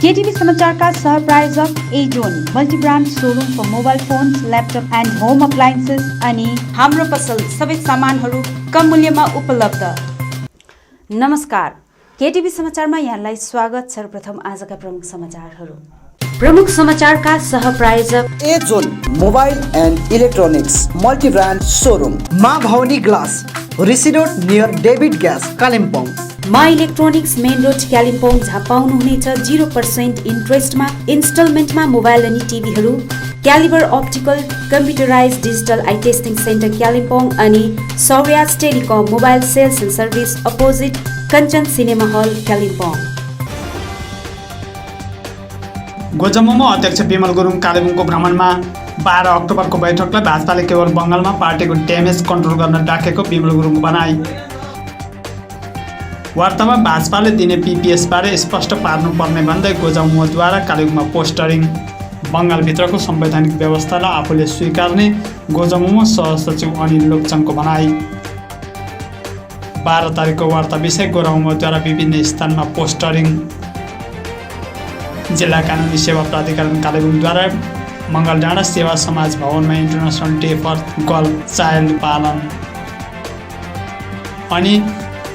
केटीभी समाचारका सहप्रायोजक Ezone multibrand showroom for mobile phones, laptop and home appliances अनि हाम्रो पसल सबै सामानहरू कम मूल्यमा उपलब्ध। नमस्कार, केटीभी समाचारमा यहाँलाई स्वागत। सर्वप्रथम आजका प्रमुख समाचारहरू। प्रमुख समाचारका सहप्रायोजक Ezone mobile and electronics multibrand showroom, Maa Bhawani glass, Rishi road near David gas Kalimpong. Maa electronics main road Kalimpong, जहाँ पाउनुहुनेछ 0% इन्ट्रेस्टमा इन्स्टलमेन्टमा मोबाइल अनि टिभीहरू। Calibre optical computerise digital eye testing centre Kalimpong अनि Sauryas telecom mobile sales and service opposite Kanchan cinema hall Kalimpong. Gojmumo अध्यक्ष विमल गुरुङ कालेबुङको भ्रमणमा 12 अक्टोबरको बैठकलाई भाजपाले केवल बङ्गालमा पार्टीको ड्यामेज कन्ट्रोल गर्न डाकेको विमल गुरुङको भनाई। वार्तामा भाजपाले दिने पिपिएसबारे स्पष्ट पार्नुपर्ने भन्दै गोजमुमोद्वारा कालेबुङमा पोस्टरिङ। बङ्गालभित्रको संवैधानिक व्यवस्थालाई आफूले स्वीकार्ने गोजमुमो सहसचिव अनिल लोकचङको भनाई। 12 तारिकको वार्ता विषय गोजमुमोद्वारा विभिन्न स्थानमा पोस्टरिङ। जिल्ला कानुनी सेवा प्राधिकरण कालेबुङद्वारा मङ्गलडाँडा सेवा समाज भवनमा international day for girl child पालन अनि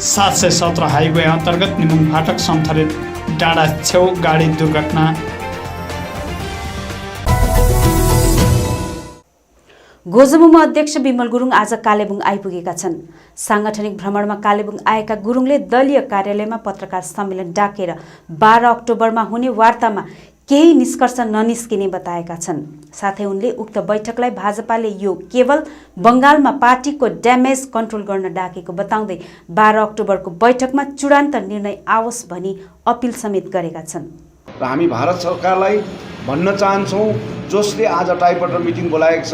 717 हाइवे अन्तर्गत निमुङ फाटक समथरे डाँडा छेउ गाडी दुर्घटना। गोजमुमो अध्यक्ष विमल गुरुङ आज कालेबुङ आइपुगेका छन्। साङ्गठनिक भ्रमणमा कालेबुङ आएका गुरुङले दलीय कार्यालयमा पत्रकार सम्मेलन डाकेर 12 अक्टोबरमा हुने वार्तामा केही निष्कर्ष ननिस्किने बताएका छन्। साथै उनले उक्त बैठकलाई भाजपाले यो केवल बङ्गालमा पार्टीको ड्यामेज कन्ट्रोल गर्न डाकेको बताउँदै 12 अक्टोबरको बैठकमा चूडान्त निर्णय आओस् भनी अपिल समेत गरेका छन्। र हामी भारत सरकारलाई भन्न चाहन्छौँ, जसले आज टाइपटर मिटिङ बोलाएको छ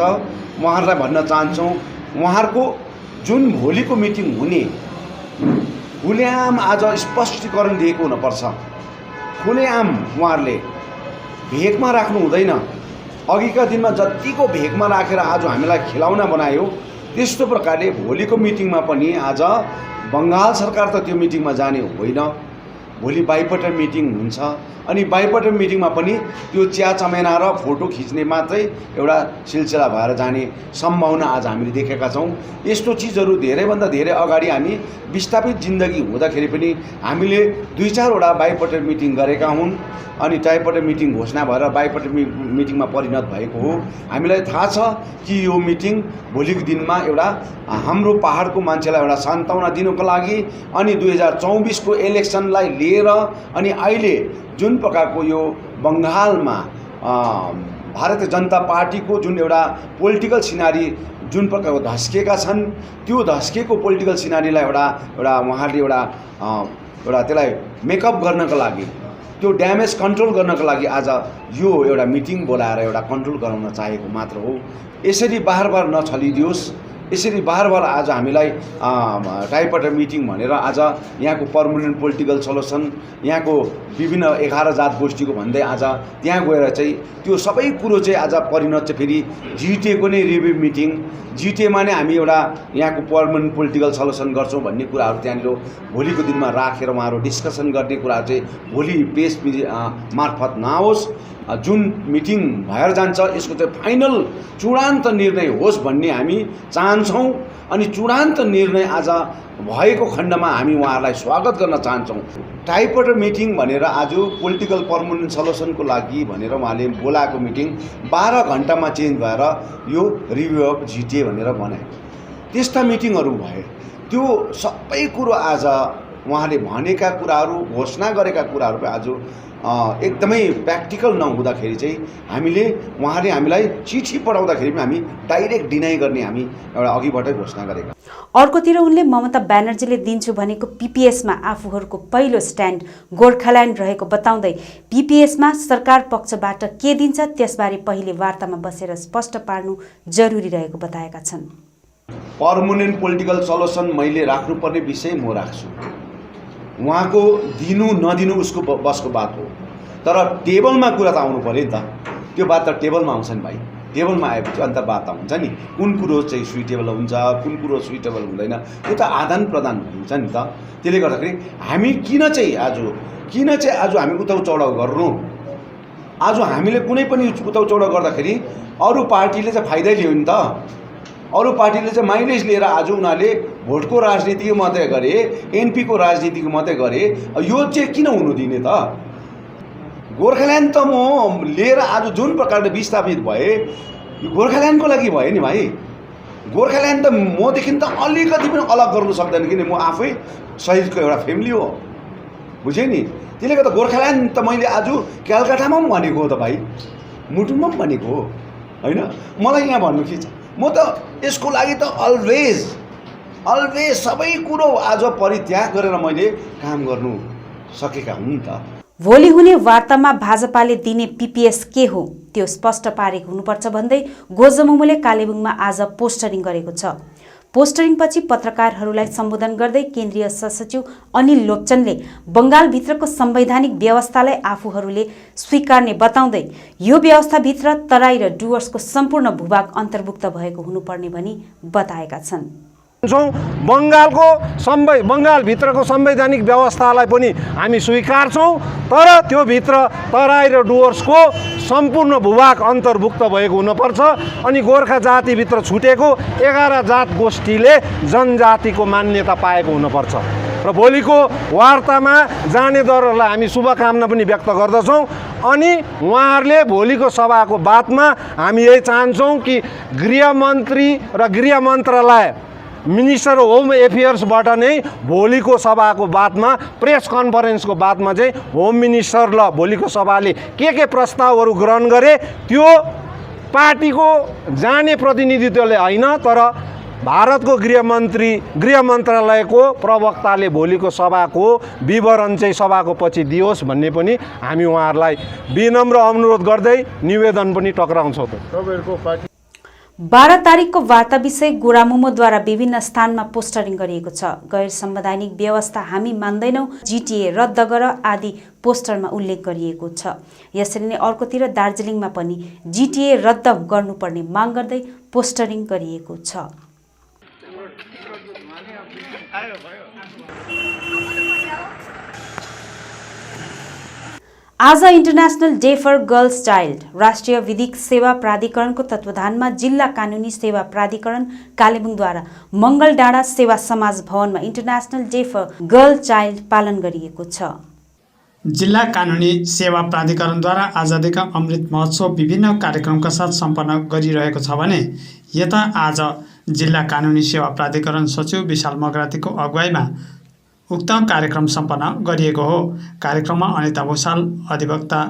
उहाँहरूलाई भन्न चाहन्छौँ, उहाँहरूको जुन भोलिको मिटिङ हुने खुलेआम आज स्पष्टीकरण दिएको हुनुपर्छ। खुलेआम उहाँहरूले भेगमा राख्नु हुँदैन। अघिका दिनमा जतिको भेगमा राखेर आज हामीलाई खिलाउन बनायो, त्यस्तो प्रकारले भोलिको मिटिङमा पनि आज बङ्गाल सरकार त त्यो मिटिङमा जाने होइन। भोलि बाइपटर मिटिङ हुन्छ अनि बाइपटर मिटिङमा पनि त्यो चिया चमेना र फोटो खिच्ने मात्रै एउटा सिलसिला भएर जाने सम्भावना आज हामीले देखेका छौँ। यस्तो चिजहरू धेरैभन्दा धेरै अगाडि हामी विस्थापित जिन्दगी हुँदाखेरि पनि हामीले 2-4 वटा बाइपटर मिटिङ गरेका हुन् अनि टाइपटर मिटिङ घोषणा भएर बाइपटर मिटिङमा परिणत भएको हो। हामीलाई थाहा छ कि यो मिटिङ भोलिको दिनमा एउटा हाम्रो पहाडको मान्छेलाई एउटा सान्त्वना दिनको लागि अनि 2024 को इलेक्सनलाई लिएर अनि अहिले जुन प्रकारको यो बङ्गालमा भारतीय जनता पार्टीको जुन एउटा पोलिटिकल सिनारी जुन प्रकारको धस्केका छन्, त्यो धस्केको पोलिटिकल सिनारीलाई एउटा उहाँहरूले एउटा त्यसलाई मेकअप गर्नको लागि, त्यो ड्यामेज कन्ट्रोल गर्नको लागि आज यो एउटा मिटिङ बोलाएर एउटा कन्ट्रोल गराउन चाहेको मात्र हो। यसरी बार नछलिदियोस्, यसरी बार आज हामीलाई टाइपटर मिटिङ भनेर आज यहाँको पर्मनेन्ट पोलिटिकल सल्युसन, यहाँको विभिन्न 11 जात गोष्ठीको भन्दै आज त्यहाँ गएर चाहिँ त्यो सबै कुरो चाहिँ आज परिणत चाहिँ फेरि जिटिएको नै रिभ्यू मिटिङ, जिटिएमा नै हामी एउटा यहाँको पर्मनेन्ट पोलिटिकल सल्युसन गर्छौँ भन्ने कुराहरू त्यहाँनिर भोलिको दिनमा राखेर उहाँहरू डिस्कसन गर्ने कुरा चाहिँ भोलि प्रेस मार्फत नआओस्। जुन मिटिङ भएर जान्छ यसको चाहिँ फाइनल चूडान्त निर्णय होस् भन्ने हामी चाहन्छौँ अनि चूडान्त निर्णय आज भएको खण्डमा हामी उहाँहरूलाई स्वागत गर्न चाहन्छौँ। टाइपटर मिटिङ भनेर आज पोलिटिकल पर्मनेन्ट सल्युसनको लागि भनेर उहाँले बोलाएको मिटिङ 12 घण्टामा चेन्ज भएर यो रिभ्यू अफ जिटिए भनेर बनायो। त्यस्ता मिटिङहरू भए, त्यो सबै कुरो आज उहाँले भनेका कुराहरू, घोषणा गरेका कुराहरू आज एकदमै प्र्याक्टिकल नहुँदाखेरि चाहिँ उहाँले हामीलाई चिठी पठाउँदाखेरि पनि हामी डाइरेक्ट डिनाइ गर्ने हामी एउटा अघिबाटै घोषणा गरेका। अर्कोतिर उनले ममता ब्यानर्जीले दिन्छु भनेको पिपिएसमा आफूहरूको पहिलो स्ट्यान्ड गोर्खाल्यान्ड रहेको बताउँदै पिपिएसमा सरकार पक्षबाट के दिन्छ त्यसबारे पहिले वार्तामा बसेर स्पष्ट पार्नु जरुरी रहेको बताएका छन्। पर्मनेन्ट पोलिटिकल सल्युसन मैले राख्नुपर्ने विषय म राख्छु, उहाँको दिनु नदिनु उसको बसको बात हो, तर टेबलमा कुरा त आउनु पर्यो नि त। त्यो बात त टेबलमा आउँछ नि भाइ। टेबलमा आएपछि अन्तर्वार्ता हुन्छ नि, कुन कुरो चाहिँ सुइटेबल हुन्छ, कुन कुरो सुइटेबल हुँदैन, त्यो त आदान प्रदान हुन्छ नि त। त्यसले गर्दाखेरि हामी किन चाहिँ आज हामी उताउ चढाउ गर्नु? आज हामीले कुनै पनि उताउ चढाउ गर्दाखेरि अरू पार्टीले चाहिँ फाइदै लियो नि त। अरू पार्टीले चाहिँ माइलेज लिएर आज उनीहरूले भोटको राजनीतिको मात्रै गरे, एनपीको राजनीतिको मात्रै गरे। यो चाहिँ किन हुनु दिने त? गोर्खाल्यान्ड त म लिएर आज जुन प्रकारले विस्थापित भए, यो गोर्खाल्यान्डको लागि भयो नि भाइ। गोर्खाल्यान्ड त मदेखि त अलिकति पनि अलग गर्नु सक्दैन, किन म आफै शहीदको एउटा फ्यामिली हो, बुझेँ नि। त्यसले गर्दा गोर्खाल्यान्ड त मैले आज कलकत्तामा पनि भनेको हो त भाइ, मुटुमा पनि भनेको हो होइन। मलाई यहाँ भन्नु के छ, म त यसको लागि त अलवेज सबै कुरो आज परित्याग गरेर मैले काम गर्नु सकेका हुँ नि त। भोलि हुने वार्तामा भाजपाले दिने पीपीएस के हो त्यो स्पष्ट पारेको हुनुपर्छ भन्दै गोजमुमोले कालेबुङमा आज पोस्टरिङ गरेको छ। पोस्टरिङपछि पत्रकारहरूलाई सम्बोधन गर्दै केन्द्रीय सहसचिव अनिल लोप्चनले बङ्गालभित्रको संवैधानिक व्यवस्थालाई आफूहरूले स्वीकार्ने बताउँदै यो व्यवस्थाभित्र तराई र डुवर्सको सम्पूर्ण भूभाग अन्तर्भुक्त भएको हुनुपर्ने भनी बताएका छन्। बङ्गालभित्रको संवैधानिक व्यवस्थालाई पनि हामी स्वीकार्छौँ, तर त्यो भित्र तराई र डुवर्सको सम्पूर्ण भूभाग अन्तर्भुक्त भएको हुनुपर्छ। अनि गोर्खा जातिभित्र छुटेको 11 जात गोष्ठीले जनजातिको मान्यता पाएको हुनुपर्छ। र भोलिको वार्तामा जानेदरहरूलाई हामी शुभकामना पनि व्यक्त गर्दछौँ। अनि उहाँहरूले भोलिको सभाको बातमा हामी यही चाहन्छौँ कि गृहमन्त्री र गृह मन्त्रालय मिनिस्टर होम एफेयर्सबाट नै भोलिको सभाको बादमा प्रेस कन्फरेन्सको बादमा चाहिँ होम मिनिस्टर ल भोलिको सभाले के प्रस्तावहरू ग्रहण गरे त्यो पार्टीको जाने प्रतिनिधित्वले होइन, तर भारतको गृह मन्त्रालयको प्रवक्ताले भोलिको सभाको विवरण चाहिँ सभाको पछि दियोस् भन्ने पनि हामी उहाँहरूलाई विनम्र अनुरोध गर्दै निवेदन पनि टक्राउँछौँ। 12 तारिकको वार्ता विषय गोरामुमोद्वारा विभिन्न स्थानमा पोस्टरिङ गरिएको छ। गैर संवैधानिक व्यवस्था हामी मान्दैनौँ, जीटीए रद्द गर आदि पोस्टरमा उल्लेख गरिएको छ। यसरी नै अर्कोतिर दार्जिलिङमा पनि जीटीए रद्द गर्नुपर्ने माग गर्दै पोस्टरिङ गरिएको छ। आज international day for girls child. राष्ट्रिय विधिक सेवा प्राधिकरणको तत्वावधानमा जिल्ला कानुनी सेवा प्राधिकरण कालेबुङद्वारा मंगल डाँडा सेवा समाज भवनमा international day for girl child पालन गरिएको छ। जिल्ला कानुनी सेवा प्राधिकरणद्वारा आजादीका अमृत महोत्सव विभिन्न कार्यक्रमका साथ सम्पन्न गरिरहेको छ भने यता आज जिल्ला कानुनी सेवा प्राधिकरण सचिव विशाल मगरातीको अगुवाईमा उक्त कार्यक्रम सम्पन्न गरिएको हो। कार्यक्रममा अनिता भूषाल, अधिवक्ता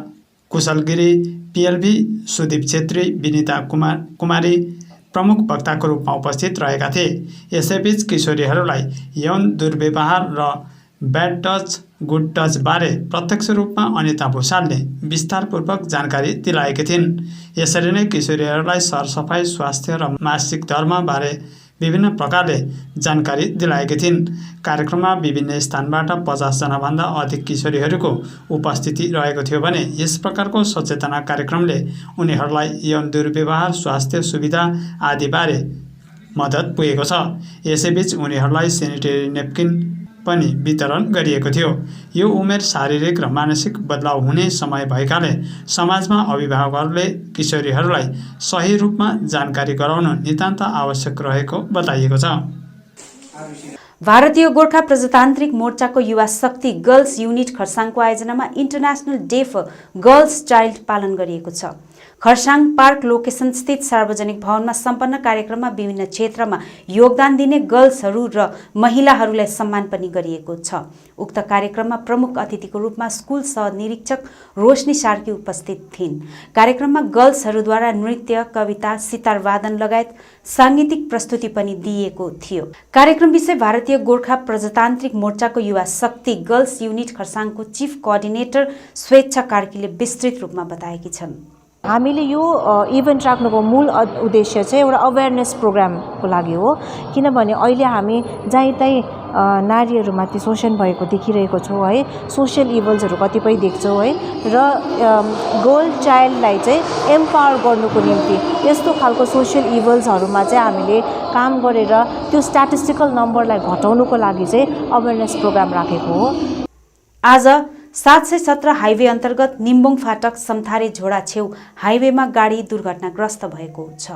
कुशल गिरी, पीएलभी सुदीप छेत्री, विनिता कुमारी प्रमुख वक्ताको रूपमा उपस्थित रहेका थिए। यसैबीच किशोरीहरूलाई यौन दुर्व्यवहार र ब्याड टच गुड टच बारे प्रत्यक्ष रूपमा अनिता भूषालले विस्तारपूर्वक जानकारी दिलाएकी थिइन्। यसरी नै किशोरीहरूलाई सरसफाइ, स्वास्थ्य र मासिक धर्म बारे विभिन्न प्रकारले जानकारी दिलाएकी थिइन्। कार्यक्रममा विभिन्न स्थानबाट 50 जनाभन्दा अधिक किशोरीहरूको उपस्थिति रहेको थियो भने यस प्रकारको सचेतना कार्यक्रमले उनीहरूलाई यौन दुर्व्यवहार, स्वास्थ्य सुविधा आदि बारे मद्दत पुगेको छ। यसैबीच उनीहरूलाई सेनिटरी नेपकिन पनि वितरण गरिएको थियो। यो उमेर शारीरिक र मानसिक बदलाव हुने समय भएकाले समाजमा अभिभावकहरूले किशोरीहरूलाई सही रूपमा जानकारी गराउन नितान्त आवश्यक रहेको बताइएको छ। भारतीय गोर्खा प्रजातान्त्रिक मोर्चाको युवा शक्ति गर्ल्स युनिट खरसाङको आयोजनामा international day for girls child पालन गरिएको छ। खरसाङ पार्क लोकेसन स्थित सार्वजनिक भवनमा सम्पन्न कार्यक्रममा विभिन्न क्षेत्रमा योगदान दिने गर्ल्सहरू र महिलाहरूलाई सम्मान पनि गरिएको छ। उक्त कार्यक्रममा प्रमुख अतिथिको रूपमा स्कुल सहनिरीक्षक रोशनी सार्की उपस्थित थिइन्। कार्यक्रममा गर्ल्सहरूद्वारा नृत्य, कविता, सितार वादन लगायत सांगीतिक प्रस्तुति पनि दिएको थियो। कार्यक्रम विषय भारतीय गोर्खा प्रजातान्त्रिक मोर्चाको युवा शक्ति गर्ल्स युनिट खरसाङको चीफ कोअर्डिनेटर स्वेच्छा कार्कीले विस्तृत रूपमा बताएकी छन्। हामीले यो इभेन्ट राख्नुको मूल उद्देश्य चाहिँ एउटा अवेरनेस प्रोग्रामको लागि हो, किनभने अहिले हामी जहीँतहीँ नारीहरूमाथि शोषण भएको देखिरहेको छौँ है, सोसियल इभल्सहरू कतिपय देख्छौँ है, र गर्ल चाइल्डलाई चाहिँ एम्पावर गर्नुको निम्ति यस्तो खालको सोसियल इभल्सहरूमा चाहिँ हामीले काम गरेर त्यो स्ट्याटिस्टिकल नम्बरलाई घटाउनुको लागि चाहिँ अवेरनेस प्रोग्राम राखेको हो। आज 717 हाइवे अन्तर्गत निम्बोङ फाटक समथारे झोडा छेउ हाइवेमा गाडी दुर्घटनाग्रस्त भएको छ।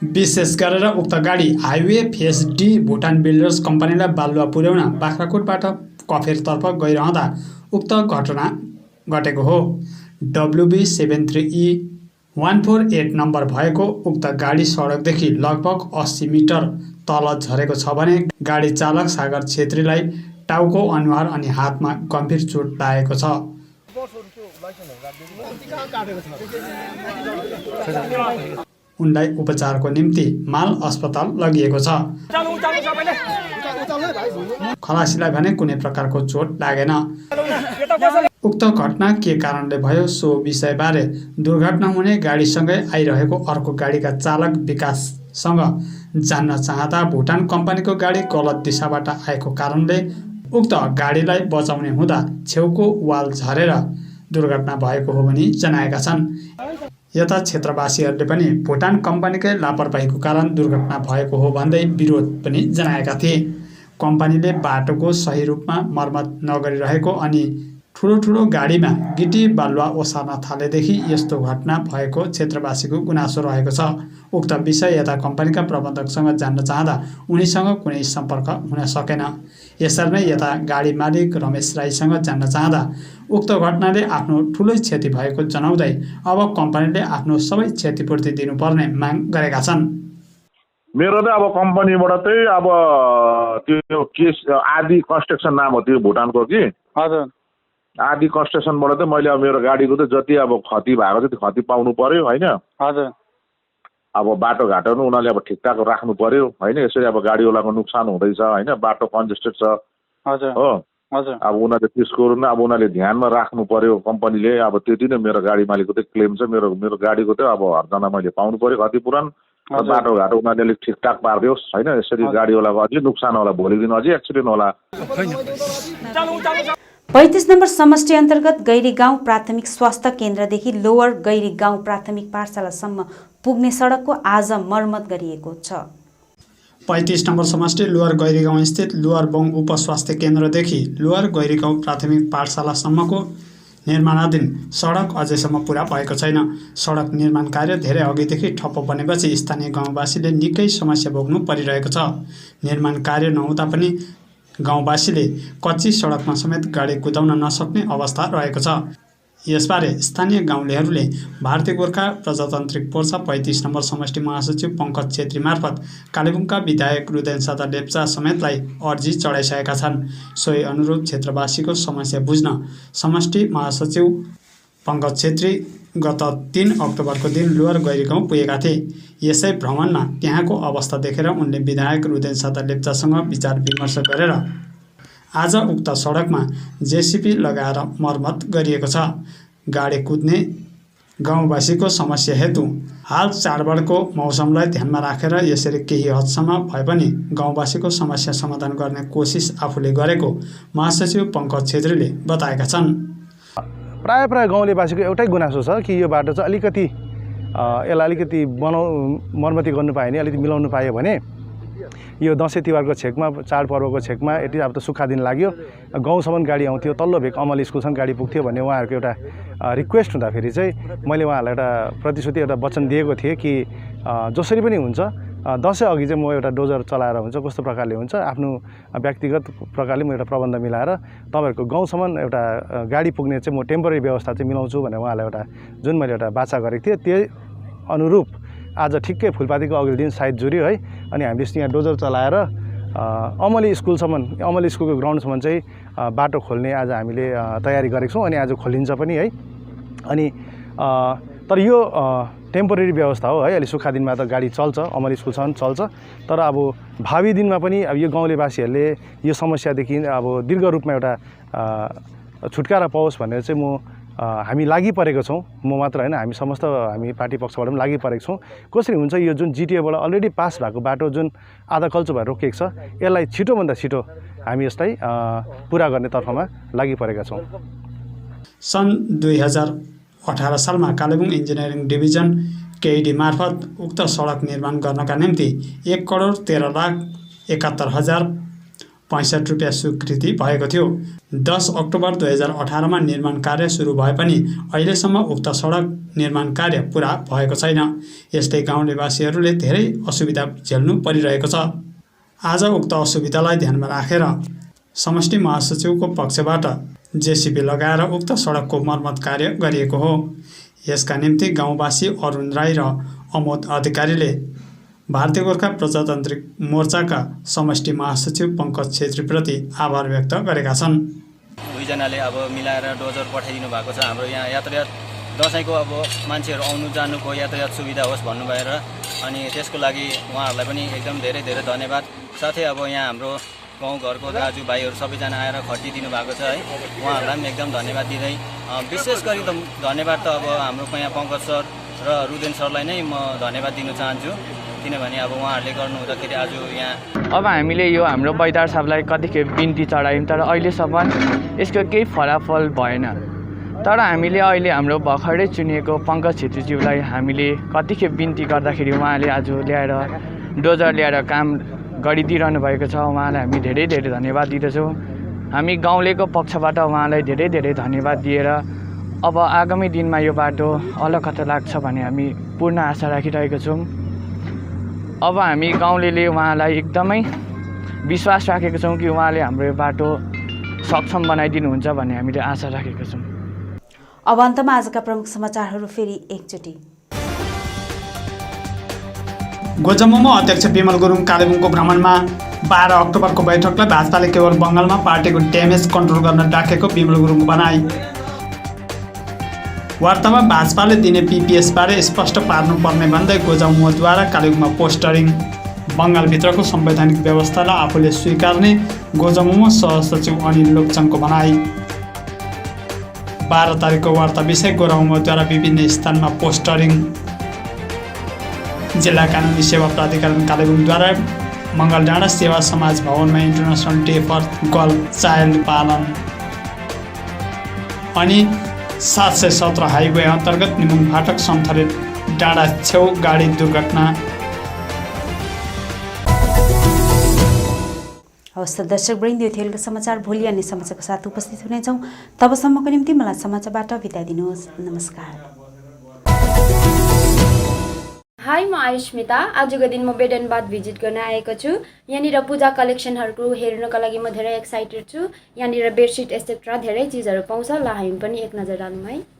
विशेष गरेर उक्त गाडी highway phase D Bhutan builders कम्पनीलाई बालुवा पुर्याउन बाख्राकोटबाट कफेरतर्फ गइरहँदा उक्त घटना घटेको हो। WB73E148 नम्बर भएको उक्त गाडी सडकदेखि लगभग 80 मिटर तल झरेको छ भने गाडी चालक सागर छेत्रीलाई टाउको, अनुहार अनि हातमा गम्भीर चोट लागेको छ। उनलाई उपचारको निम्ति माल अस्पताल लगिएको छ। खलासीलाई भने कुनै प्रकारको चोट लागेन। उक्त घटना के कारणले भयो सो विषयबारे दुर्घटना हुने गाडीसँगै आइरहेको अर्को गाडीका चालक विकाससँग जान्न चाहँदा भुटान कम्पनीको गाडी गलत दिशाबाट आएको कारणले उक्त गाडीलाई बचाउने हुँदा छेउको वाल झरेर दुर्घटना भएको हो भनी जनाएका छन्। यता क्षेत्रवासीहरूले पनि भुटान कम्पनीकै लापरवाहीको कारण दुर्घटना भएको हो भन्दै विरोध पनि जनाएका थिए। कम्पनीले बाटोको सही रूपमा मर्मत नगरिरहेको अनि ठुलो गाडीमा गिटी बालुवा ओसार्न थालेदेखि यस्तो घटना भएको क्षेत्रवासीको गुनासो रहेको छ। उक्त विषय यता कम्पनीका प्रबन्धकसँग जान्न चाहँदा उनीसँग कुनै सम्पर्क हुन सकेन। यसरी नै यता गाडी मालिक रमेश राईसँग जान्न चाहँदा उक्त घटनाले आफ्नो ठुलै क्षति भएको जनाउँदै अब कम्पनीले आफ्नो सबै क्षतिपूर्ति दिनुपर्ने माग गरेका छन्। मेरो त अब कम्पनीबाट चाहिँ अब त्यो केस आदि कन्स्ट्रक्सन नाम हो त्यो भुटानको कि हजुर आदि कन्स्ट्रक्सनबाट चाहिँ मैले अब मेरो गाडीको त जति अब क्षति भएको छ त्यो क्षति पाउनु पर्यो होइन। हजुर अब बाटोघाटो पनि उनीहरूले अब ठिकठाक राख्नु पर्यो होइन। यसरी अब गाडीवालाको नोक्सान हुँदैछ होइन, बाटो कन्जेस्टेड छ हजुर हो। हजुर अब उनीहरूले त्यसको अब उनीहरूले ध्यानमा राख्नु पर्यो कम्पनीले। अब त्यति नै मेरो गाडी मालिकको चाहिँ क्लेम छ। मेरो गाडीको चाहिँ अब हरजना मैले पाउनु पर्यो क्षतिपूरण। बाटोघाटो उनीहरूले अलिक ठिकठाक पारिदियोस् होइन। यसरी गाडीवालाको अझै नोक्सान होला, भोलिको दिन अझै एक्सिडेन्ट होला। 35 नम्बर समष्टि अन्तर्गत गैरी गाउँ प्राथमिक स्वास्थ्य केन्द्रदेखि लोवर गैरी गाउँ प्राथमिक पाठशालासम्म पुग्ने सडकको आज मर्मत गरिएको छ। 35 नम्बर समष्टि लोवर गैरीगाउँ स्थित लोवर बोङ उपस्वास्थ्य केन्द्रदेखि लोवर गैरीगाउँ प्राथमिक पाठशालासम्मको निर्माणाधीन सडक अझैसम्म पुरा भएको छैन। सडक निर्माण कार्य धेरै अघिदेखि ठप्प बनेपछि स्थानीय गाउँवासीले निकै समस्या भोग्नु परिरहेको छ। निर्माण कार्य नहुँदा पनि गाउँवासीले कच्ची सडकमा समेत गाडी कुदाउन नसक्ने अवस्था रहेको छ। यसबारे स्थानीय गाउँलेहरूले भारतीय गोर्खा प्रजातान्त्रिक मोर्चा 35 नम्बर समष्टि महासचिव पङ्कज छेत्री मार्फत कालेबुङका विधायक रुदेन सादा लेप्चा समेतलाई अर्जी चढाइसकेका छन्। सोही अनुरूप क्षेत्रवासीको समस्या बुझ्न समष्टि महासचिव पङ्कज छेत्री गत 3 अक्टोबरको दिन लोवर गैरीगाउँ पुगेका थिए। यसै भ्रमणमा त्यहाँको अवस्था देखेर उनले विधायक रुदेन सादा लेप्चासँग विचार विमर्श गरेर आज उक्त सडकमा जेसिपी लगाएर मर्मत गरिएको छ। गाडी कुद्ने गाउँवासीको समस्या हेतु हाल चाडबाडको मौसमलाई ध्यानमा राखेर यसरी केही हदसम्म भए पनि गाउँवासीको समस्या समाधान गर्ने कोसिस आफूले गरेको महासचिव पङ्कज छेत्रीले बताएका छन्। प्राय गाउँलेवासीको एउटै गुनासो छ कि यो बाटो चाहिँ अलिकति यसलाई अलिकति मर्मती गर्नु पायो भने, अलिकति मिलाउनु पायो भने यो दसैँ तिहारको छेकमा चाडपर्वको छेकमा यति अब त सुक्खा दिन लाग्यो, गाउँसम्म गाडी आउँथ्यो, तल्लो भेग अमल स्कुलसम्म गाडी पुग्थ्यो भन्ने उहाँहरूको एउटा रिक्वेस्ट हुँदाखेरि चाहिँ मैले उहाँहरूलाई एउटा प्रतिश्रुति एउटा वचन दिएको थिएँ कि जसरी पनि हुन्छ दसैँ अघि चाहिँ म एउटा डोजर चलाएर हुन्छ, कस्तो प्रकारले हुन्छ आफ्नो व्यक्तिगत प्रकारले म एउटा प्रबन्ध मिलाएर तपाईँहरूको गाउँसम्म एउटा गाडी पुग्ने चाहिँ म टेम्पोरेरी व्यवस्था चाहिँ मिलाउँछु भनेर उहाँलाई एउटा जुन मैले एउटा बाचा गरेको थिएँ त्यही अनुरूप आज ठिक्कै फुलपातीको अघिल्लो दिन साइड जुर्यो है। अनि हामीले यहाँ डोजर चलाएर अमली स्कुलको ग्राउन्डसम्म चाहिँ बाटो खोल्ने आज हामीले तयारी गरेको छौँ। अनि आज खोलिन्छ पनि है। अनि तर यो टेम्पोरेरी व्यवस्था हो है। अहिले सुक्खा दिनमा त गाडी चल्छ, अमली स्कुलसम्म चल्छ, तर अब भावी दिनमा पनि अब यो गाउँलेवासीहरूले यो समस्यादेखि अब दीर्घ रूपमा एउटा छुटकारा पाओस् भनेर चाहिँ म हामी लागि परेको छौँ। म मात्र होइन, हामी समस्त हामी पार्टी पक्षबाट पनि लागि परेको छौँ। कसरी हुन्छ यो जुन जिटिएबाट अलरेडी पास भएको बाटो जुन आधा कल्चो भएर रोकिएको छ, यसलाई छिटोभन्दा छिटो हामी यसलाई पुरा गर्ने तर्फमा लागि परेका छौँ। सन् 2018 सालमा कालेबुङ इन्जिनियरिङ डिभिजन केइडी मार्फत उक्त सडक निर्माण गर्नका निम्ति 1,13,71,065 रुपियाँ स्वीकृति भएको थियो। 10 अक्टोबर 2018मा निर्माण कार्य सुरु भए पनि अहिलेसम्म उक्त सडक निर्माण कार्य पुरा भएको छैन। यस्तै गाउँलेवासीहरूले धेरै असुविधा झेल्नु परिरहेको छ। आज उक्त असुविधालाई ध्यानमा राखेर समष्टि महासचिवको पक्षबाट जेसिबी लगाएर उक्त सडकको मर्मत कार्य गरिएको हो। यसका निम्ति गाउँवासी अरुण राई र अमोद अधिकारीले भारतीय गोर्खा प्रजातान्त्रिक मोर्चाका समष्टि महासचिव पङ्कज छेत्रीप्रति आभार व्यक्त गरेका छन्। दुईजनाले अब मिलाएर डोजर पठाइदिनु भएको छ। हाम्रो यहाँ यातायात दसैँको अब मान्छेहरू आउनु जानुको यातायात सुविधा होस् भन्नुभएर, अनि त्यसको लागि उहाँहरूलाई पनि एकदम धेरै धेरै धन्यवाद। साथै अब यहाँ हाम्रो गाउँघरको दाजुभाइहरू सबैजना आएर खटिदिनु भएको छ है, उहाँहरूलाई पनि एकदम धन्यवाद दिँदै विशेष गरी त धन्यवाद त अब हाम्रो यहाँ पङ्कज सर र रुदेन सरलाई नै म धन्यवाद दिन चाहन्छु, किनभने अब उहाँहरूले गर्नुहुँदाखेरि आज यहाँ अब हामीले यो हाम्रो बैदार साहबलाई कतिखेप बिन्ती चढायौँ, तर अहिलेसम्म यसको केही फलाफल भएन। तर हामीले अहिले हाम्रो भर्खरै चुनिएको पङ्कज छेत्रीज्यूलाई हामीले कतिखेप बिन्ती गर्दाखेरि उहाँले आज ल्याएर डोजर ल्याएर काम गरिदिइरहनु भएको छ। उहाँलाई हामी धेरै धेरै धन्यवाद दिँदछौँ। हामी गाउँलेको पक्षबाट उहाँलाई धेरै धेरै धन्यवाद दिएर अब आगामी दिनमा यो बाटो अलकता लाग्छ भन्ने हामी पूर्ण आशा राखिरहेको छौँ। अब हामी गाउँलेले उहाँलाई एकदमै विश्वास राखेको छौँ कि उहाँले हाम्रो यो बाटो सक्षम बनाइदिनुहुन्छ भन्ने हामीले आशा राखेका छौँ। अब अन्तमा आजका प्रमुख समाचारहरू फेरि एकचोटि। गोजमुमो अध्यक्ष बिमल गुरुङ कालेबुङको भ्रमणमा 12 अक्टोबरको बैठकलाई भाजपाले केवल बङ्गालमा पार्टीको ड्यामेज कन्ट्रोल गर्न डाकेको बिमल गुरुङको भनाई। वार्तामा भाजपाले दिने पिपिएसबारे स्पष्ट पार्नुपर्ने भन्दै गोजमुमोद्वारा कालेबुङमा पोस्टरिङ। बङ्गालभित्रको संवैधानिक व्यवस्थालाई आफूले स्वीकार्ने गोजमुमो सहसचिव अनिल लोकचनको भनाई। 12 तारिकको वार्ता विषय गोरामुमोद्वारा विभिन्न स्थानमा पोस्टरिङ। जिल्ला कानुनी सेवा प्राधिकरण कालेबुङद्वारा मङ्गलडाँडा सेवा समाज भवनमा international day for girl child पालन। अनि 717 हाइवे अन्तर्गत निमुङ फाटक समथरे डाँडा छेउ गाडी दुर्घटना। हवस् त दर्शकवृन्द, यो थियो समाचार। भोलि अन्य समाचारको साथ उपस्थित हुनेछौँ। तबसम्मको निम्ति मलाई समाचारबाट बिदा दिनुहोस्। नमस्कार। हाई, म आयुष्मिता। आजको दिन म बेडनबाद भिजिट गर्न आएको छु। यहाँनिर पूजा कलेक्सनहरू हेर्नको लागि म धेरै एक्साइटेड छु। यहाँनिर बेडसिट एक्सेट्रा धेरै चिजहरू पाउँछ। ल हामी पनि एक नजर डालौँ है।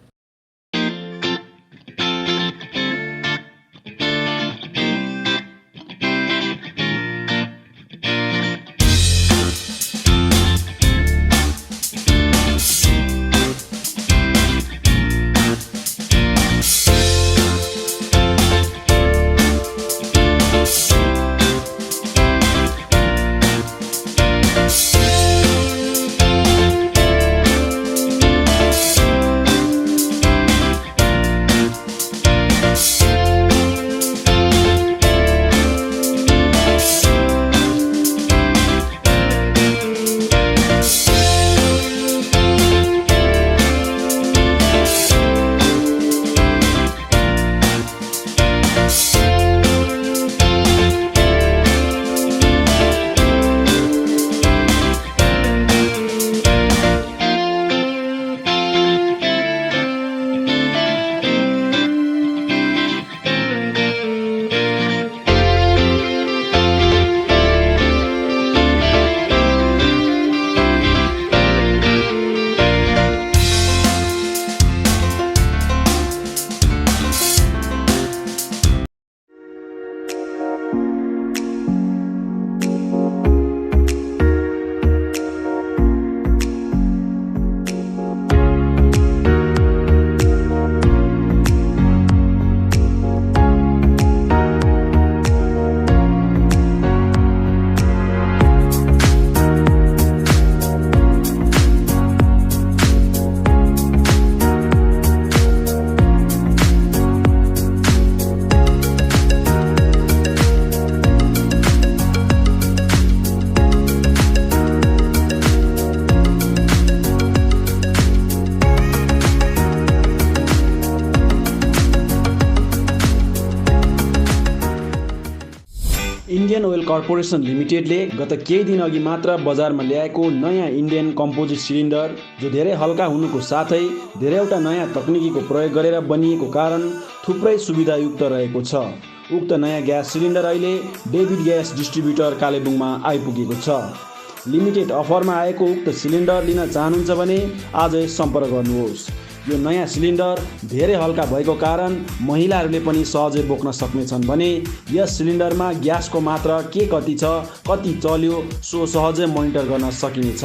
इन्डियन ओयल कर्पोरेसन लिमिटेडले गत केही दिन अघि मात्र बजारमा ल्याएको नयाँ इन्डियन कम्पोजिट सिलिन्डर जो धेरै हल्का हुनुको साथै धेरैवटा नयाँ तकनिकीको प्रयोग गरेर बनिएको कारण थुप्रै सुविधायुक्त रहेको छ। उक्त नयाँ ग्यास सिलिन्डर अहिले डेभिड ग्यास डिस्ट्रिब्युटर कालेबुङमा आइपुगेको छ। लिमिटेड अफरमा आएको उक्त सिलिन्डर लिन चाहनुहुन्छ भने आजै सम्पर्क गर्नुहोस्। यो नयाँ सिलिन्डर धेरै हल्का भएको कारण महिलाहरूले पनि सहजै बोक्न सक्नेछन् भने यस सिलिन्डरमा ग्यासको मात्रा के कति छ, कति चल्यो सो सहजै मोनिटर गर्न सकिनेछ।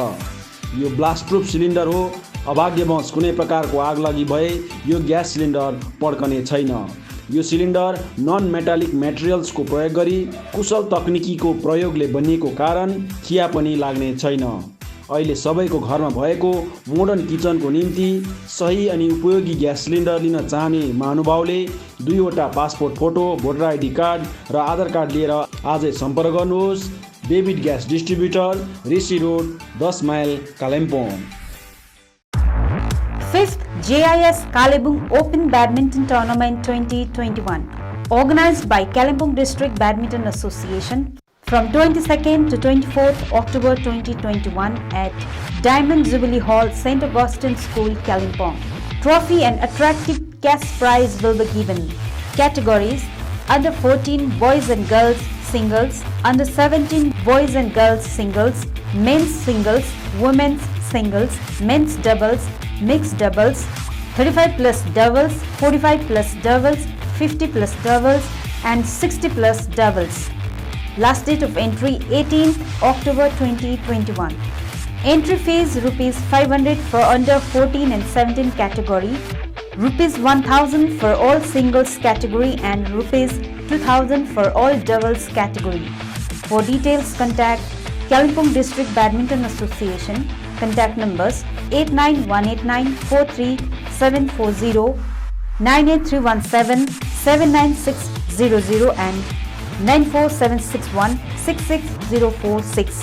यो ब्लास्ट प्रुफ सिलिन्डर हो। अभाग्यवश कुनै प्रकारको आगलागी भए यो ग्यास सिलिन्डर पड्कने छैन। यो सिलिन्डर नन मेटालिक मेटेरियल्सको प्रयोग गरी कुशल तकनिकीको प्रयोगले बनिएको कारण खिया पनि लाग्ने छैन। अहिले सबैको घरमा भएको मोडर्न किचनको निम्ति सही अनि उपयोगी ग्यास सिलिन्डर लिन चाहने महानुभावले 2वटा passport photo, voter ID card र आधार कार्ड लिएर आजै सम्पर्क गर्नुहोस्। David gas distributor, Rishi road, 10 mile, Kalimpong. 5th JIS Kalebung Open Badminton Tournament 2021 organized by Kalimpong District Badminton Association from 22nd to 24th October 2021 at Diamond Jubilee Hall, St. Augustine School, Kalimpong. Trophy and attractive cash prize will be given. Categories: under 14 boys and girls singles, under 17 boys and girls singles, men's singles, women's singles, men's doubles, mixed doubles, 35 plus doubles, 45 plus doubles, 50 plus doubles and 60 plus doubles. Last date of entry 18th October 2021. Entry fees ₹500 for under 14 and 17 category, ₹1000 for all singles category and ₹2000 for all doubles category. For details contact Kalimpong District Badminton Association. Contact numbers 89189437740, 98317 79600 and 94761 66046.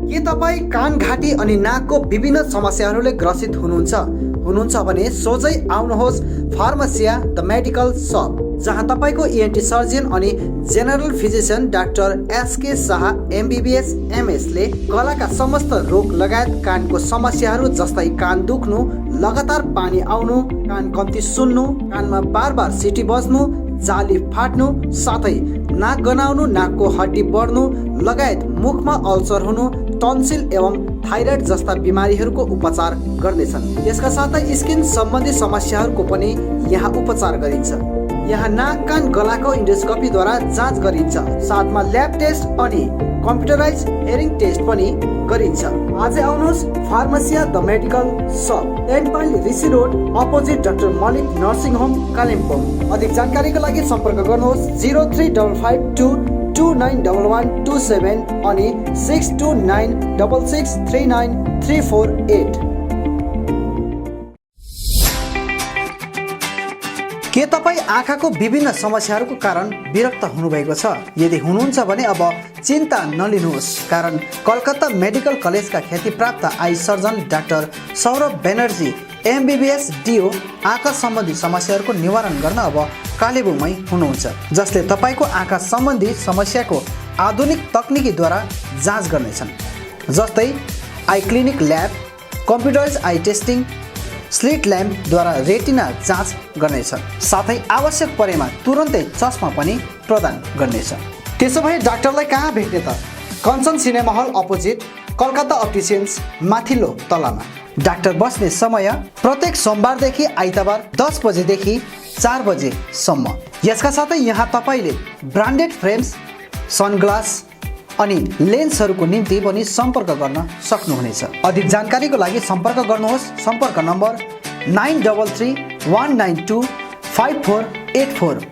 के तपाईँ कान, घाँटी अनि नाकको विभिन्न समस्याहरूले ग्रसित हुनुहुन्छ भने सोझै आउनुहोस् फार्मेसिया द मेडिकल सप, जहाँ तपाईँको ENT सर्जन अनि general physician doctor SK Shah MBBS MS ले गलाका समस्त रोग लगायत कानको समस्याहरू जस्तै कान दुख्नु, लगातार पानी आउनु, कान कम्ती सुन्नु, कानमा बार सिटी बज्नु, जाली फाट्नु, साथै नाक गनाउनु, नाकको हड्डी बढ्नु लगायत मुखमा अल्सर हुनु, टन्सिल एवं थाइराइड जस्ता बिमारीहरूको उपचार गर्नेछन्। यसका साथै स्किन सम्बन्धी समस्याहरूको पनि यहाँ उपचार गरिन्छ। यहाँ नाक, कान, गलाको इन्डोस्कोपीद्वारा जाँच गरिन्छ। साथमा ल्याब टेस्ट अनि कम्प्युटराइज हेयरिङ टेस्ट पनि गरिन्छ। आजै आउनुहोस् Pharmacia the medical shop, 10 mile Rishi road, opposite doctor Malik nursing home, Kalimpong. अधिक जानकारीको लागि सम्पर्क गर्नुहोस् 035522911127 अनि 6296639348। के तपाईँ आँखाको विभिन्न समस्याहरूको कारण विरक्त हुनुभएको छ? यदि हुनुहुन्छ भने अब चिन्ता नलिनुहोस्, कारण कलकत्ता मेडिकल कलेजका ख्यातिप्राप्त eye surgeon doctor Saurabh Banerjee MBBS DO आँखा सम्बन्धी समस्याहरूको निवारण गर्न अब कालेबुङमै हुनुहुन्छ, जसले तपाईँको आँखा सम्बन्धी समस्याको आधुनिक तकनिकीद्वारा जाँच गर्नेछन्, जस्तै eye clinic lab, computerise eye testing, slit ल्याम्पद्वारा रेटिना जाँच गर्नेछ। साथै आवश्यक परेमा तुरन्तै चस्मा पनि प्रदान गर्नेछ। त्यसो भए डाक्टरलाई कहाँ भेट्ने त? Kanchan cinema hall opposite, Calcutta opticians, माथिल्लो तलामा। डाक्टर बस्ने समय प्रत्येक सोमबारदेखि आइतबार 10 बजेदेखि 4 बजेसम्म। यसका साथै यहाँ तपाईँले ब्रान्डेड फ्रेम्स, सनग्लास अनि लेन्सहरूको निम्ति पनि सम्पर्क गर्न सक्नुहुनेछ। अधिक जानकारीको लागि सम्पर्क गर्नुहोस्। सम्पर्क नम्बर 9813925484,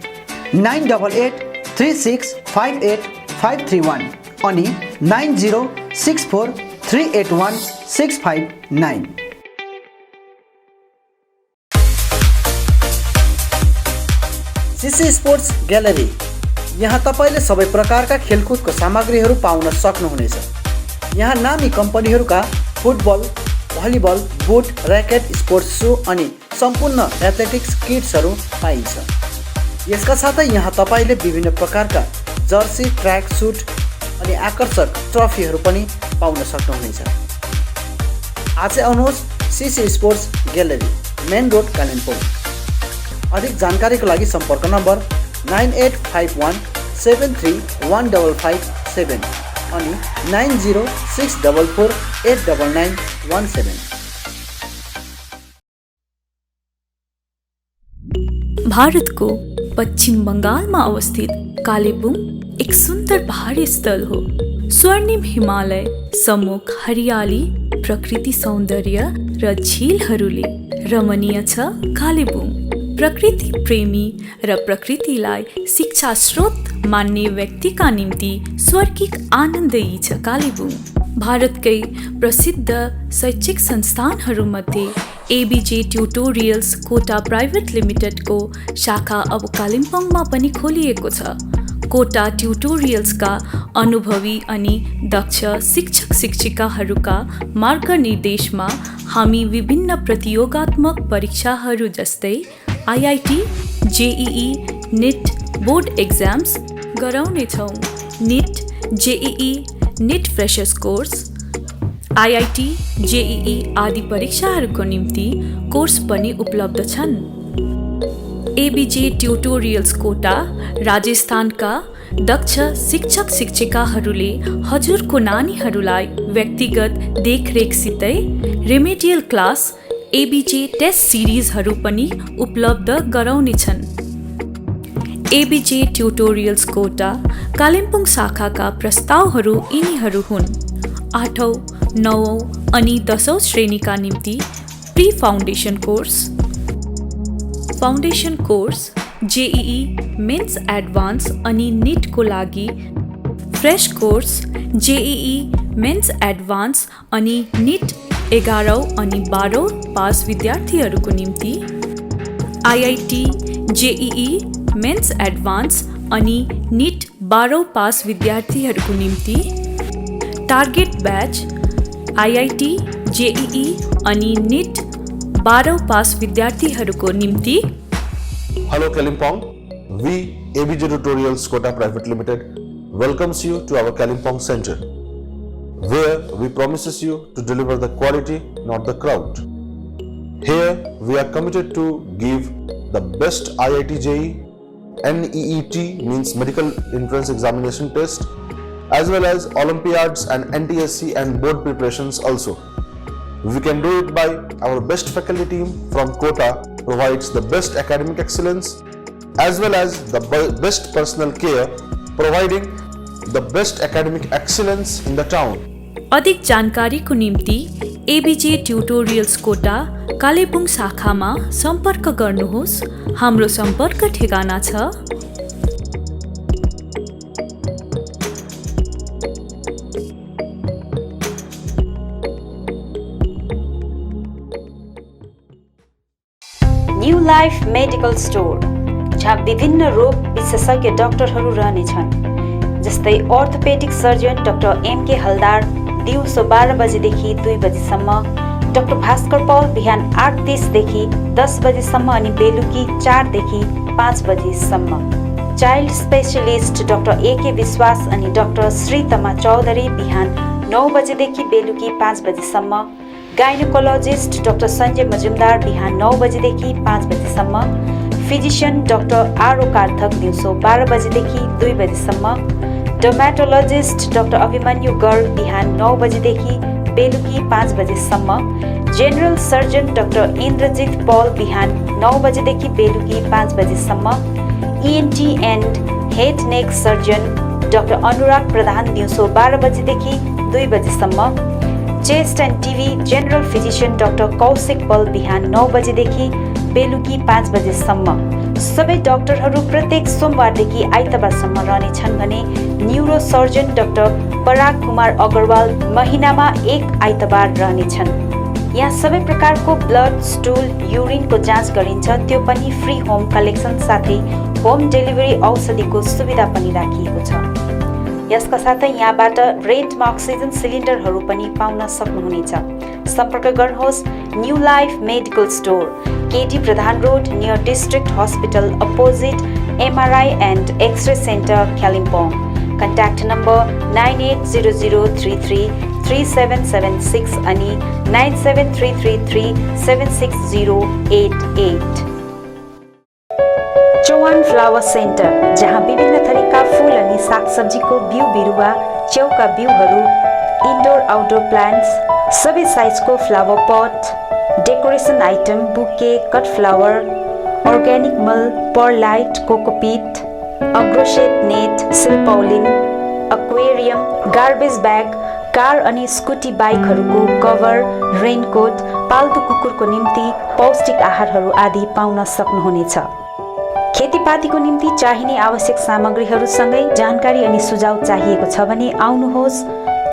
9883658531 अनि 9064381659। CC स्पोर्ट्स ग्यालरी, यहाँ तपाईँले सबै प्रकारका खेलकुदको सामग्रीहरू पाउन सक्नुहुनेछ। यहाँ नामी कम्पनीहरूका football, volleyball, boot, racket, sports shoe अनि सम्पूर्ण एथलेटिक्स किट्सहरू पाइन्छ। यसका साथै यहाँ तपाईँले विभिन्न प्रकारका जर्सी, ट्र्याक सुट अनि आकर्षक ट्रफीहरू पनि पाउन सक्नुहुनेछ। आज आउनुहोस् CC sports gallery, main road, Kalimpong. अधिक जानकारीको लागि सम्पर्क नम्बर 9851731557 अनि 9064489917। भारतको पश्चिम बङ्गालमा अवस्थित कालेबुङ एक सुन्दर पहाडी स्थल हो। स्वर्णिम हिमालय, सम्मुख हरियाली, प्रकृति सौन्दर्य र झिलहरूले रमणीय छ कालेबुङ। प्रकृति प्रेमी र प्रकृतिलाई शिक्षा स्रोत मान्ने व्यक्तिका निम्ति स्वर्गिक आनन्दयी छ कालेबुङ। भारतकै प्रसिद्ध शैक्षिक संस्थानहरूमध्ये एबीजे ट्युटोरियल्स कोटा प्राइभेट लिमिटेडको शाखा अब कालिम्पोङमा पनि खोलिएको छ। कोटा ट्युटोरियल्सका अनुभवी अनि दक्ष शिक्षक शिक्षिकाहरूका मार्गनिर्देशमा हामी विभिन्न प्रतियोगात्मक परीक्षाहरू जस्तै IIT, JEE, NEET board exams गराउनेछौँ। NEET, JEE, NEET freshers course, IIT, JEE आदि परीक्षाहरूको निम्ति कोर्स पनि उपलब्ध छन्। एबीजे ट्युटोरियल्स कोटा राजस्थानका दक्ष शिक्षक शिक्षिकाहरूले हजुरको नानीहरूलाई व्यक्तिगत देखरेखसितै रेमेडियल क्लास, एबीजे टेस्ट सिरिजहरू पनि उपलब्ध गराउनेछन्। एबीजे ट्युटोरियल्स कोटा कालिम्पोङ शाखाका प्रस्तावहरू यिनीहरू हुन्। 8औं, 9औं अनि 10औं श्रेणीका निम्ति pre foundation course, foundation course, JEE, mains advance अनि निटको लागि fresh course, JEE, mains advance अनि निट 11औं अनि 12औं पास विद्यार्थीहरूको निम्ति, आईआईटी, जेईई, मेन्स एडभान्स अनि निट 12औं पास विद्यार्थीहरूको निम्ति, टार्गेट ब्याच, आईआईटी, जेईई अनि निट 12औं पास विद्यार्थीहरूको निम्ति। Hello Kalimpong, we ABJ Tutorials Kota Private Limited welcomes you to our Kalimpong Center, where we promises you to deliver the quality, not the crowd. Here we are committed to give the best IIT JEE, NEET means Medical Entrance Examination test, as well as Olympiads and NTSC and board preparations also. We can do it by our best faculty team from Kota provides the best academic excellence as well as the best personal care, providing the best academic excellence in the town. अधिक जानकारीको निम्ति ABJ tutorials कोटा कालेबुङ शाखामा सम्पर्क गर्नुहोस्। हाम्रो सम्पर्क ठेगाना छ न्यू लाइफ मेडिकल स्टोर, जहाँ विभिन्न रोग विशेषज्ञ डाक्टरहरू रहनेछन्, जस्तै ऑर्थोपेडिक सर्जन डाक्टर एमके हलदार दिउँसो 12 बजेदेखि 2 बजेसम्म, डाक्टर भास्कर पौल बिहान 8:30 देखि 10 बजेसम्म अनि बेलुकी 4 देखि 5 बजेसम्म, चाइल्ड स्पेशलिस्ट डाक्टर एके विश्वास अनि डाक्टर श्रीतमा चौधरी बिहान 9 बजेदेखि बेलुकी 5 बजेसम्म, गाइनोकोलोजिस्ट डाक्टर सञ्जय मजुमदार बिहान 9 बजेदेखि 5 बजेसम्म, फिजिशियन डाक्टर आरो कार्थक दिउँसो 12 बजेदेखि 2 बजेसम्म, डर्मेटोलोजिस्ट डाक्टर अभिमन्यु गर्ग बिहान 9 बजेदेखि बेलुकी 5 बजेसम्म, general surgeon doctor Indrajit Paul बिहान 9 बजेदेखि बेलुकी 5 बजेसम्म, ENT and head neck surgeon doctor Anurag Pradhan दिउँसो 12 बजेदेखि 2 बजेसम्म, chest and TB general physician doctor Kaushik Pal बिहान 9 बजेदेखि बेलुकी 5 बजेसम्म। सबै डाक्टरहरू प्रत्येक सोमबारदेखि आइतबारसम्म रहनेछन् भने न्युरो सर्जन डाक्टर पराग कुमार अग्रवाल महिनामा 1 आइतबार रहनेछन्। यहाँ सबै प्रकारको ब्लड, स्टुल, युरिनको जाँच गरिन्छ, त्यो पनि फ्री होम कलेक्सन साथै होम डेलिभरी औषधिको सुविधा पनि राखिएको छ। यसका साथै यहाँबाट रेन्टमा अक्सिजन सिलिन्डरहरू पनि पाउन सक्नुहुनेछ। सम्पर्क गर्नुहोस् new life medical store, KT Pradhan road, near district hospital, opposite MRI and X-ray Center, Kalimpong. Contact number 9800333776 अनि 9733376088। चौहान फ्लावर सेन्टर, जहाँ विभिन्न थरीका फूल अनि सागसब्जीको बिउ बिरुवा, च्याउका बिउहरू, इन्डोर आउटडोर प्लान्ट्स, सबै साइजको flower pot, decoration item, bouquet, cut flower, organic मल, perlite, cocopeat, agroset net, Silpaulin, aquarium, garbage bag, car अनि स्कुटी बाइकहरूको कभर, रेनकोट, पाल्तु कुकुरको निम्ति पौष्टिक आहारहरू आदि पाउन सक्नुहुनेछ। खेतीपातीको निम्ति चाहिने आवश्यक सामग्रीहरूसँगै जानकारी अनि सुझाव चाहिएको छ भने आउनुहोस्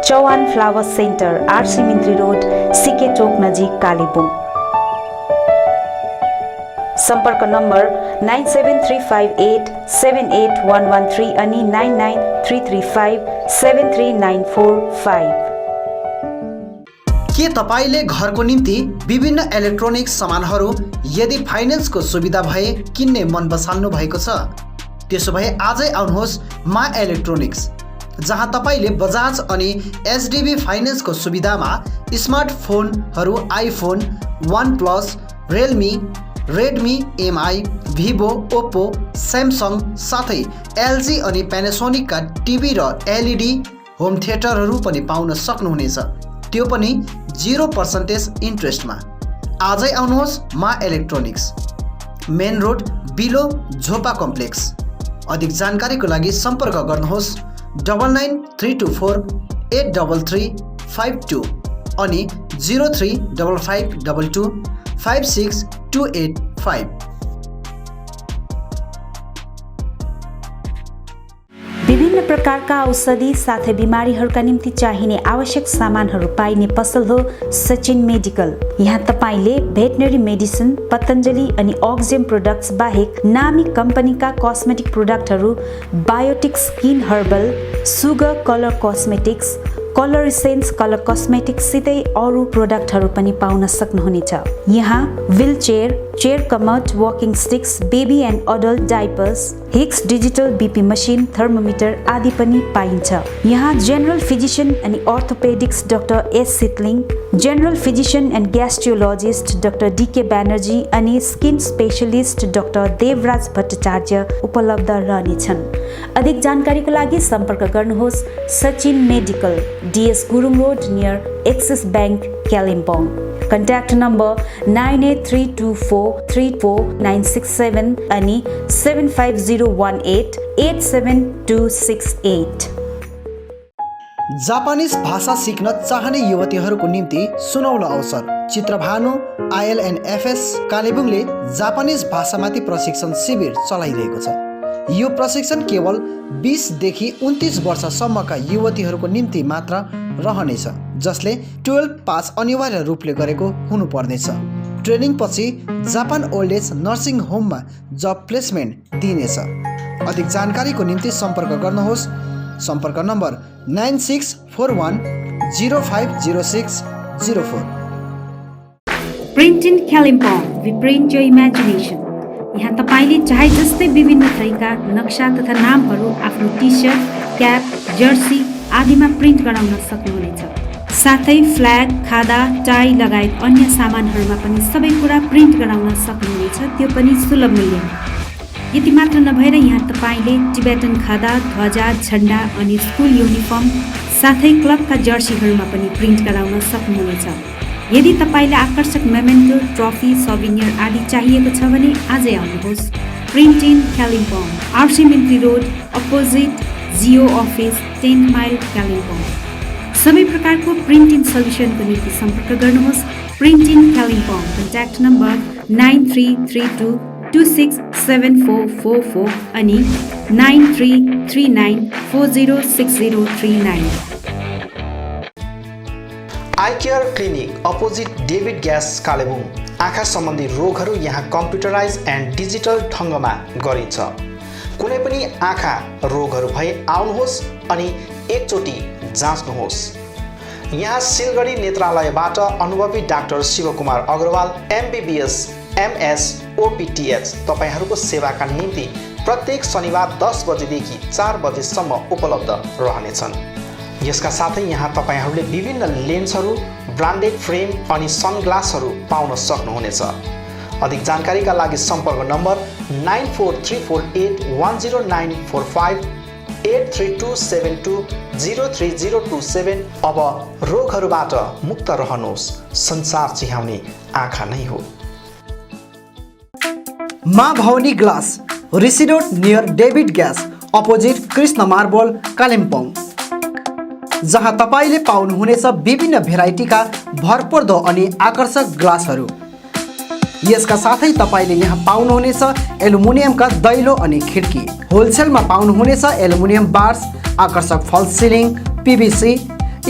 Chauhan flower centre, RC Mintri road, CK चोक नजिक, कालेबुङ। सम्पर्क नम्बर 9735878113 अनि 9933573945। के तपाईले घरको निम्ति विभिन्न इलेक्ट्रोनिक्स सामानहरू यदि फाइनेन्सको सुविधा भए किन्ने मन बसाल्नु भएको छ? त्यसो भए आजै आउनुहोस् मा इलेक्ट्रोनिक्स, जहाँ तपाईले बजाज अनि एचडीबी फाइनेन्सको सुविधामा स्मार्टफोनहरू iPhone, OnePlus, Realme, Redmi, MI, Vivo, Oppo, Samsung साथै LG अनि प्यानासोनिकका टिभी र LED होम थिएटरहरू पनि पाउन सक्नुहुनेछ, त्यो पनि 0% इन्ट्रेस्टमा। आजै आउनुहोस् मा इलेक्ट्रोनिक्स, मेन रोड, बिलो, झोपा कम्प्लेक्स। अधिक जानकारीको लागि सम्पर्क गर्नुहोस् 9934833552 अनि 035522562885। विभिन्न प्रकारका औषधि साथै बिमारीहरूका निम्ति चाहिने आवश्यक सामानहरू पाइने पसल हो सचिन मेडिकल। यहाँ तपाईले भेटनरी मेडिसिन, पतञ्जलि अनि अक्जेम प्रोडक्ट्स बाहेक नामी कम्पनीका कस्मेटिक प्रोडक्टहरू, Biotique skin herbal, sugar colour cosmetics, colour essence colour cosmetics सितै अरू प्रोडक्टहरू पनि पाउन सक्नुहुनेछ। यहाँ wheel chair, chair commode, walking sticks, baby and adult diapers, Hicks digital BP machine, thermometer आदि पनि पाइन्छ। यहाँ जेनरल फिजिशियन अनि orthopaedics doctor S Sitling, general physician and gastrologist doctor DK Banerjee अनि skin specialist doctor Devraj Bhattacharya उपलब्ध रहनेछन्। अधिक जानकारीको लागि सम्पर्क गर्नुहोस् Sachin medical, DS Gurung road, near axis bank, Kalimpong. Contact number 9832434967 अनि 75018872268। जापानिज भाषा सिक्न चाहने युवतीहरूको निम्ति सुनौलो अवसर। चित्रभानु ILNFS कालेबुङले जापानिज भाषामाथि प्रशिक्षण शिविर चलाइरहेको छ। यो प्रशिक्षण केवल 20 देखि 29 वर्षसम्मका युवतीहरूको निम्ति मात्र रहनेछ, जसले 12 पास अनिवार्य रूपले गरेको हुनुपर्नेछ। ट्रेनिङ पछि जापान ओल्ड एज नर्सिङ होममा जब प्लेसमेन्ट दिइनेछ। अधिक जानकारीको निम्ति सम्पर्क गर्नुहोस्। सम्पर्क number 9641050604। Print in Kalimpong, we print your imagination. यहाँ तपाईले चाहे जस्तै विभिन्न थरीका नक्सा तथा नामहरू आफ्नो टी-सर्ट, क्याप, जर्सी आदिमा प्रिन्ट गराउन सक्नुहुनेछ। साथै फ्ल्याग, खादा, टाई लगायत अन्य सामानहरूमा पनि सबै कुरा प्रिन्ट गराउन सक्नुहुनेछ, त्यो पनि सुलभ मूल्यमा। यति मात्र नभएर यहाँ तपाईले टिबेटन खादा, ध्वजा, झण्डा अनि स्कुल युनिफर्म साथै क्लबका जर्सीहरूमा पनि प्रिन्ट गराउन सक्नुहुनेछ। यदि तपाईलाई आकर्षक मेमेन्टो, ट्रफी, सौभिनियर आदि चाहिएको छ भने आजै आउनुहोस् print in Kalimpong, RC Mintri road, opposite Jio office, 10 mile, Kalimpong. सबै प्रकारको प्रिन्टिङ सल्युसनको निम्ति सम्पर्क गर्नुहोस् print in Kalimpong. Contact number 9332267444 अनि 9339406039। Eye care clinic, opposite David gas, Kalebung. आँखा सम्बन्धी रोगहरू यहाँ कम्प्युटराइज एन्ड डिजिटल ढङ्गमा गरिन्छ। कुनै पनि आँखा रोगहरू भए आउनुहोस् अनि एकचोटि जाँच्नुहोस्। यहाँ सिलगढी नेत्रालयबाट अनुभवी doctor Shivkumar Agrawal MBBS MS OPTH तपाईहरूको सेवाका निम्ति प्रत्येक शनिबार 10 बजेदेखि 4 बजेसम्म उपलब्ध रहनेछन्। यसका साथै यहाँ तपाईहरूले विभिन्न लेन्सहरू, ब्रान्डेड फ्रेम अनि सनग्लासहरू पाउन सक्नुहुनेछ। अधिक जानकारीका लागि सम्पर्क नम्बर 9434810945 83272030027। अब रोगहरूबाट मुक्त रहनुहोस्, संसार चिहाउने आँखा नै हो। Maa Bhawani glass, Rishi road near David gas, opposite Krishna marble, Kalimpong, जहाँ तपाईले पाउनुहुनेछ विभिन्न भेराइटीका भरपर्दो अनि आकर्षक ग्लासहरू। यसका साथै तपाईले यहाँ पाउनुहुनेछ एल्युमिनियमका दैलो अनि खिड्की। होलसेलमा पाउनुहुनेछ एल्युमिनियम बार्स, आकर्षक फल्स सिलिङ, PVC,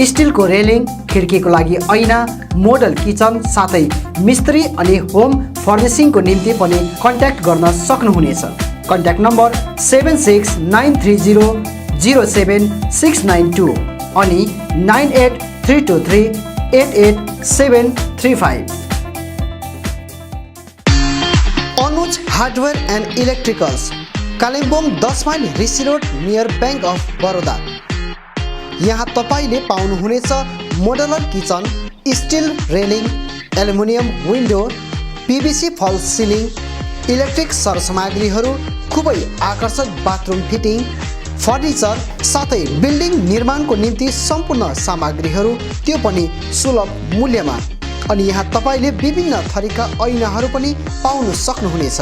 स्टिलको रेलिङ, खिड्कीको लागि ऐना, मोडल किचन साथै मिस्त्री अनि होम फर्निसिङको निम्ति पनि कन्ट्याक्ट गर्न सक्नुहुनेछ। कन्ट्याक्ट नम्बर 7693007692 अनि 9832388735। Anuj hardware and electricals, Kalimpong 10 mile Rishi road near bank of Baroda. यहाँ तपाईले पाउनुहुनेछ modular kitchen, steel railing, aluminium window, PVC false ceiling, electric सरसामग्रीहरू, खुबै आकर्षक बाथरुम फिटिङ, फर्निचर साथै बिल्डिङ निर्माणको निम्ति सम्पूर्ण सामग्रीहरू, त्यो पनि सुलभ मूल्यमा। अनि यहाँ तपाईले विभिन्न थरीका ऐनाहरू पनि पाउन सक्नुहुनेछ।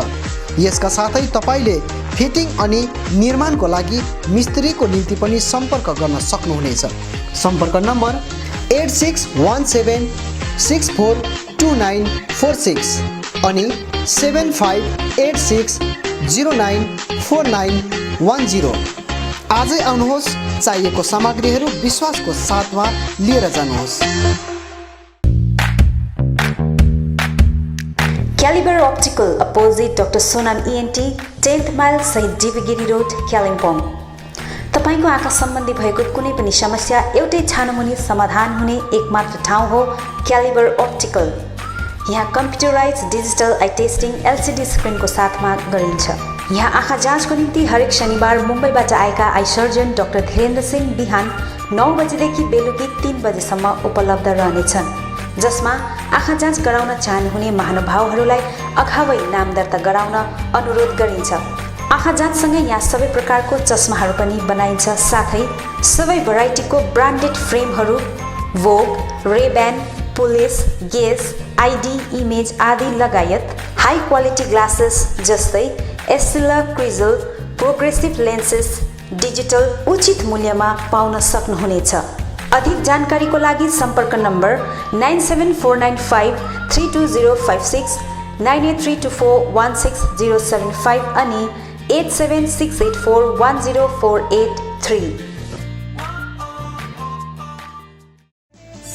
यसका साथै तपाईले फिटिङ अनि निर्माणको लागि मिस्त्रीको निम्ति पनि सम्पर्क गर्न सक्नुहुनेछ। सम्पर्क नम्बर 8617642946 अनि 7586094910। आजै आउनुहोस्, चाहिएको सामग्रीहरू विश्वासको साथमा लिएर जानुहोस्। Calibre optical, opposite doctor Sonam ENT, 10th mile सहित डिबीगिरी रोड, कालिम्पोङ। तपाईको आँखा सम्बन्धी भएको कुनै पनि समस्या एउटै छानोमुनि समाधान हुने एकमात्र ठाउँ हो क्यालिबर अप्टिकल। यहाँ computerise digital eye testing LCD स्क्रिनको साथमा गरिन्छ। यहाँ आँखा जाँचको निम्ति हरेक शनिबार मुम्बईबाट आएका eye surgeon doctor Dhirendra Singh बिहान 9 बजेदेखि बेलुकी 3 बजेसम्म उपलब्ध रहनेछन्, जसमा आँखा जाँच गराउन चाहनुहुने महानुभावहरूलाई अगावै नाम दर्ता गराउन अनुरोध गरिन्छ। आँखा जाँचसँगै यहाँ सबै प्रकारको चस्माहरू पनि बनाइन्छ, साथै सबै भेराइटीको ब्रान्डेड फ्रेमहरू, भोग, रेब्यान, पुलिस, गेस, ID, इमेज आदि लगायत हाई क्वालिटी ग्लासेस जस्तै एस्टिला, क्रिजल, प्रोग्रेसिभ लेन्सेस, डिजिटल उचित मूल्यमा पाउन सक्नुहुनेछ। अधिक जानकारीको लागि सम्पर्क नम्बर 9749532056, 9832416075 अनि 8768410483।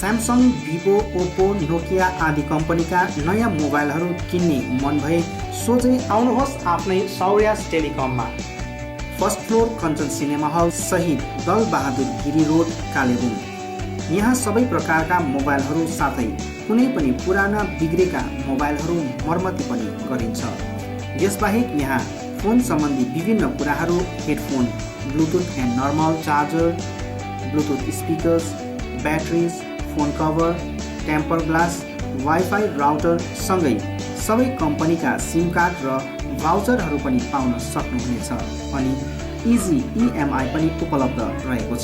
स्यामसङ, भिभो, ओप्पो, नोकिया आदि कम्पनीका नयाँ मोबाइलहरू किन्ने मन भए सोझै आउनुहोस् आफ्नै सौर्यास टेलिकममा। First floor Kanchan cinema hall सहित दल बहादुर गिरी रोड, कालेबुङ। यहाँ सबै प्रकारका मोबाइलहरू साथै कुनै पनि पुराना बिग्रेका मोबाइलहरू मर्मती पनि गरिन्छ। यसबाहेक यहाँ फोन सम्बन्धी विभिन्न कुराहरू, headphone, bluetooth and normal charger, bluetooth speakers, batteries, phone cover, temper glass, wifi router सँगै सबै कम्पनीका सिम कार्ड र भाउचरहरू पनि पाउन सक्नुहुनेछ। अनि इजी EMI पनि उपलब्ध रहेको छ।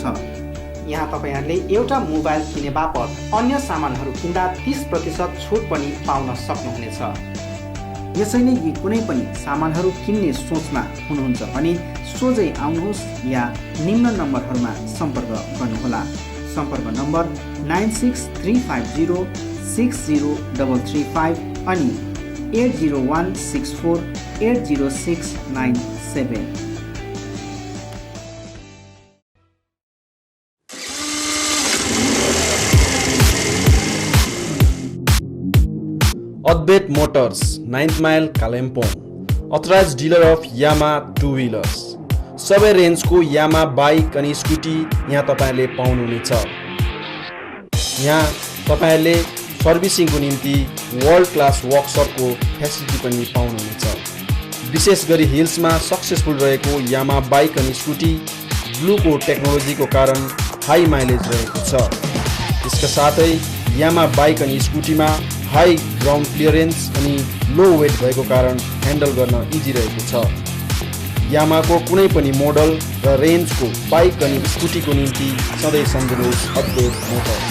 यहाँ तपाईहरूले एउटा मोबाइल किने बापत अन्य सामानहरू किन्दा 30% छुट पनि पाउन सक्नुहुनेछ। यसैले यी कुनै पनि सामानहरू किन्ने सोचमा हुनुहुन्छ भने सोझै आउनुहोस् या निम्न नम्बरहरूमा सम्पर्क गर्नुहोला। सम्पर्क नम्बर 9635060335 अनि 8016480697। Advait Motors, 9th Mile, Kalimpong. Authorized dealer of Yamaha two-wheelers. सबै रेन्जको यामा बाइक अनि स्कुटी यहाँ तपाईँहरूले पाउनुहुनेछ। यहाँ तपाईँहरूले सर्भिसिङको निम्ति वर्ल्ड क्लास वर्कसपको फेसिलिटी पनि पाउनुहुनेछ। विशेष गरी हिल्समा सक्सेसफुल रहेको यामा बाइक अनि स्कुटी ब्लूको टेक्नोलोजीको कारण हाई माइलेज रहेको छ। यसका साथै यामा बाइक अनि स्कुटीमा हाई ग्राउन्ड क्लियरेन्स अनि लो वेट भएको कारण ह्यान्डल गर्न इजी रहेको छ। यामाको कुनै पनि मोडल र रेन्जको बाइक अनि स्कुटीको निम्ति सधैँ सम्झनुहोस् अपडेट मोटर्स।